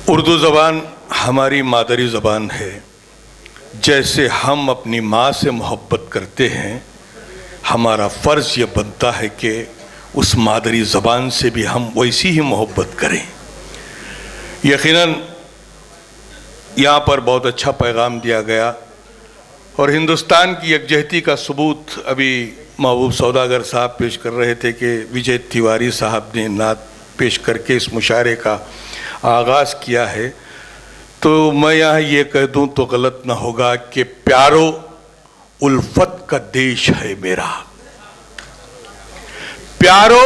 اردو زبان ہماری مادری زبان ہے. جیسے ہم اپنی ماں سے محبت کرتے ہیں، ہمارا فرض یہ بنتا ہے کہ اس مادری زبان سے بھی ہم ویسی ہی محبت کریں. یقیناً یہاں پر بہت اچھا پیغام دیا گیا، اور ہندوستان کی یکجہتی کا ثبوت ابھی محبوب سوداگر صاحب پیش کر رہے تھے کہ وجے تیواری صاحب نے نعت پیش کر کے اس مشاعرے کا آغاز کیا ہے. تو میں یہاں یہ کہہ دوں تو غلط نہ ہوگا کہ پیارو الفت کا دیش ہے میرا. پیارو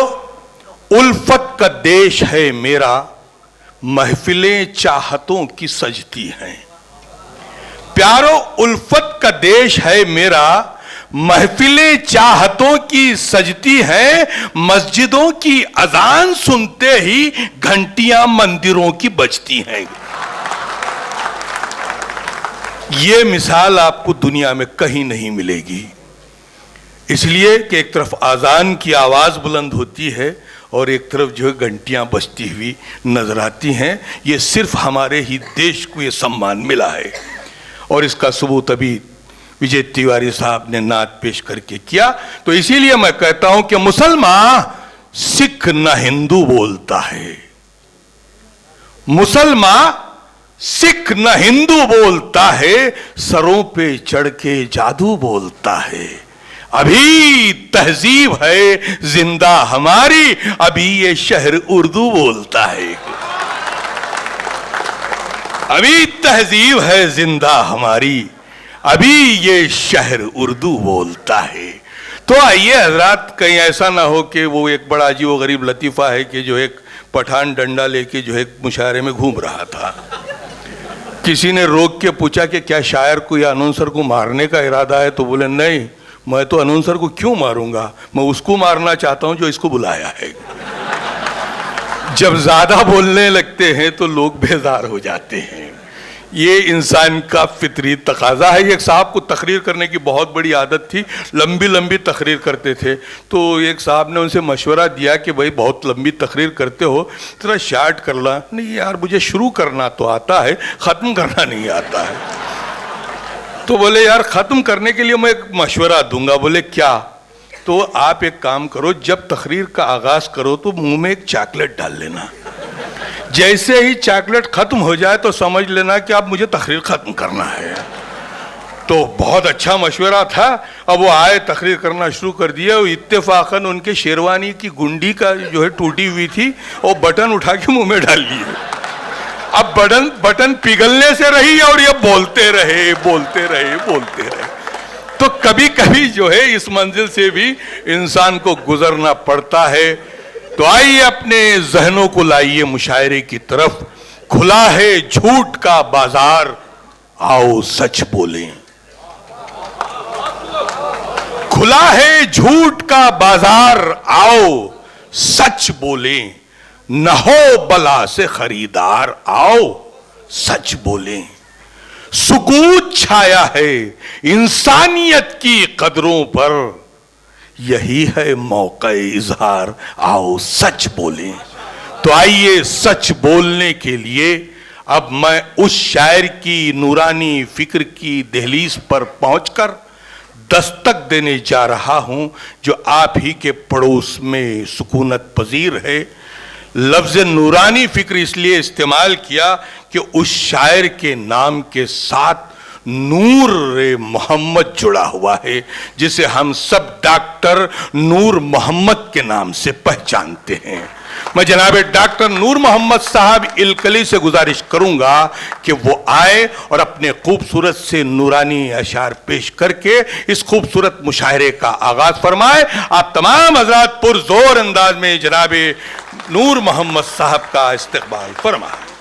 الفت کا دیش ہے میرا، محفلیں چاہتوں کی سجتی ہیں. پیارو الفت کا دیش ہے میرا، محفلیں چاہتوں کی سجتی ہیں. مسجدوں کی اذان سنتے ہی گھنٹیاں مندروں کی بجتی ہیں. یہ مثال آپ کو دنیا میں کہیں نہیں ملے گی، اس لیے کہ ایک طرف اذان کی آواز بلند ہوتی ہے اور ایک طرف جو ہے گھنٹیاں بجتی ہوئی نظر آتی ہیں. یہ صرف ہمارے ہی دیش کو یہ سمان ملا ہے، اور اس کا ثبوت ابھی وجے تیواری صاحب نے نعت پیش کر کے کیا. تو اسی لیے میں کہتا ہوں کہ مسلمان سکھ نہ ہندو بولتا ہے، مسلمان سکھ نہ ہندو بولتا ہے، سروں پہ چڑھ کے جادو بولتا ہے. ابھی تہذیب ہے زندہ ہماری، ابھی یہ شہر اردو بولتا ہے. ابھی تہذیب ہے زندہ ہماری، ابھی یہ شہر اردو بولتا ہے. تو آئیے حضرات، کہیں ایسا نہ ہو کہ وہ ایک بڑا عجیب و غریب لطیفہ ہے کہ جو ایک پٹھان ڈنڈا لے کے جو ایک مشاعرے میں گھوم رہا تھا. کسی نے روک کے پوچھا کہ کیا شاعر کو یا انونسر کو مارنے کا ارادہ ہے؟ تو بولے نہیں، میں تو انونسر کو کیوں ماروں گا، میں اس کو مارنا چاہتا ہوں جو اس کو بلایا ہے. جب زیادہ بولنے لگتے ہیں تو لوگ بیزار ہو جاتے ہیں. یہ انسان کا فطری تقاضا ہے. ایک صاحب کو تقریر کرنے کی بہت بڑی عادت تھی، لمبی لمبی تقریر کرتے تھے. تو ایک صاحب نے ان سے مشورہ دیا کہ بھائی بہت لمبی تقریر کرتے ہو، ذرا شارٹ کر لا. نہیں یار، مجھے شروع کرنا تو آتا ہے، ختم کرنا نہیں آتا ہے. تو بولے یار ختم کرنے کے لیے میں ایک مشورہ دوں گا. بولے کیا؟ تو آپ ایک کام کرو، جب تقریر کا آغاز کرو تو منہ میں ایک چاکلیٹ ڈال لینا. جیسے ہی چاکلیٹ ختم ہو جائے تو سمجھ لینا کہ اب مجھے تقریر ختم کرنا ہے. تو بہت اچھا مشورہ تھا. اب وہ آئے، تقریر کرنا شروع کر دیا. اتفاقاً ان کے شیروانی کی گنڈی کا جو ہے ٹوٹی ہوئی تھی، وہ بٹن اٹھا کے منہ میں ڈال لیے. اب بٹن پگھلنے سے رہی اور یہ بولتے رہے. تو کبھی کبھی جو ہے اس منزل سے بھی انسان کو گزرنا پڑتا ہے. تو آئیے اپنے ذہنوں کو لائیے مشاعرے کی طرف. کھلا ہے جھوٹ کا بازار، آؤ سچ بولیں. کھلا ہے جھوٹ کا بازار، آؤ سچ بولیں. نہ ہو بلا سے خریدار، آؤ سچ بولیں. سکوت چھایا ہے انسانیت کی قدروں پر، یہی ہے موقع اظہار، آؤ سچ بولیں. تو آئیے سچ بولنے کے لیے اب میں اس شاعر کی نورانی فکر کی دہلیز پر پہنچ کر دستک دینے جا رہا ہوں جو آپ ہی کے پڑوس میں سکونت پذیر ہے. لفظ نورانی فکر اس لیے استعمال کیا کہ اس شاعر کے نام کے ساتھ نور محمد جڑا ہوا ہے، جسے ہم سب ڈاکٹر نور محمد کے نام سے پہچانتے ہیں. میں جناب ڈاکٹر نور محمد صاحب الکلی سے گزارش کروں گا کہ وہ آئے اور اپنے خوبصورت سے نورانی اشعار پیش کر کے اس خوبصورت مشاعرے کا آغاز فرمائے. آپ تمام حضرات پرزور انداز میں جناب نور محمد صاحب کا استقبال فرمائیں.